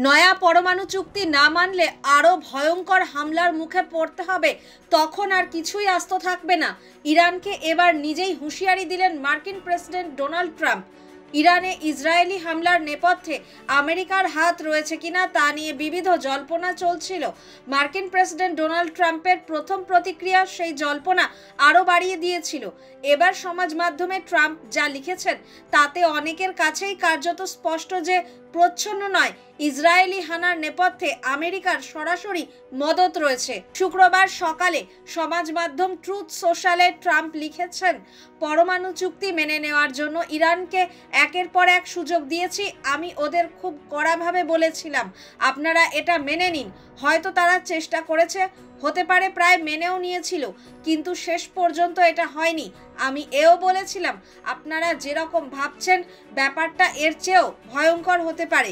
নয়া পরমাণু চুক্তি না মানলে আরও ভয়ঙ্কর হামলার মুখে পড়তে হবে, তখন আর কিছুই আস্ত থাকবে না। ইরানকে এবার নিজেই হুঁশিয়ারি দিলেন মার্কিন প্রেসিডেন্ট ডোনাল্ড ট্রাম্প। ইরানে ইসরায়েলি হামলার নেপথ্যে আমেরিকার হাত রয়েছে কিনা তা নিয়ে বিবিধ জল্পনা চলছিল। মার্কিন প্রেসিডেন্ট ডোনাল্ড ট্রাম্পের প্রথম প্রতিক্রিয়া সেই জল্পনা আরও বাড়িয়ে দিয়েছিল। এবার সমাজ মাধ্যমে ট্রাম্প যা লিখেছেন তাতে অনেকের কাছেই কার্যত স্পষ্ট যে প্রচ্ছন্ন নয়, ইসরায়েলি হানার নেপথ্যে আমেরিকার সরাসরি মদত রয়েছে। শুক্রবার সকালে সমাজ মাধ্যম ট্রুথ সোশ্যালে ট্রাম্প লিখেছেন, পরমাণু চুক্তি মেনে নেওয়ার জন্য ইরানকে একের পর এক সুযোগ দিয়েছি। আমি ওদের খুব কড়াভাবে বলেছিলাম, আপনারা এটা মেনে নিন। হয়তো তারা চেষ্টা করেছে, হতে পারে প্রায় মেনেও নিয়েছিল, কিন্তু শেষ পর্যন্ত এটা হয়নি। আমি এও বলেছিলাম, আপনারা যেরকম ভাবছেন ব্যাপারটা এর চেয়েও ভয়ঙ্কর হতে পারে।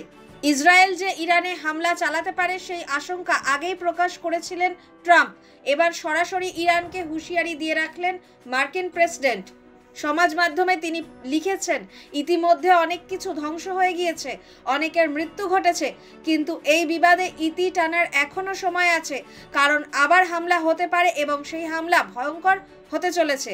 ইসরায়েল যে ইরানে হামলা চালাতে পারে সেই আশঙ্কা আগেই প্রকাশ করেছিলেন ট্রাম্প। এবার সরাসরি ইরানকে হুঁশিয়ারি দিয়ে রাখলেন মার্কিন প্রেসিডেন্ট। সমাজ মাধ্যমে তিনি লিখেছেন, ইতিমধ্যে অনেক কিছু ধ্বংস হয়ে গিয়েছে, অনেকের মৃত্যু ঘটেছে, কিন্তু এই বিবাদে ইতি টানার এখনো সময় আছে, কারণ আবার হামলা হতে পারে এবং সেই হামলা ভয়ঙ্কর হতে চলেছে।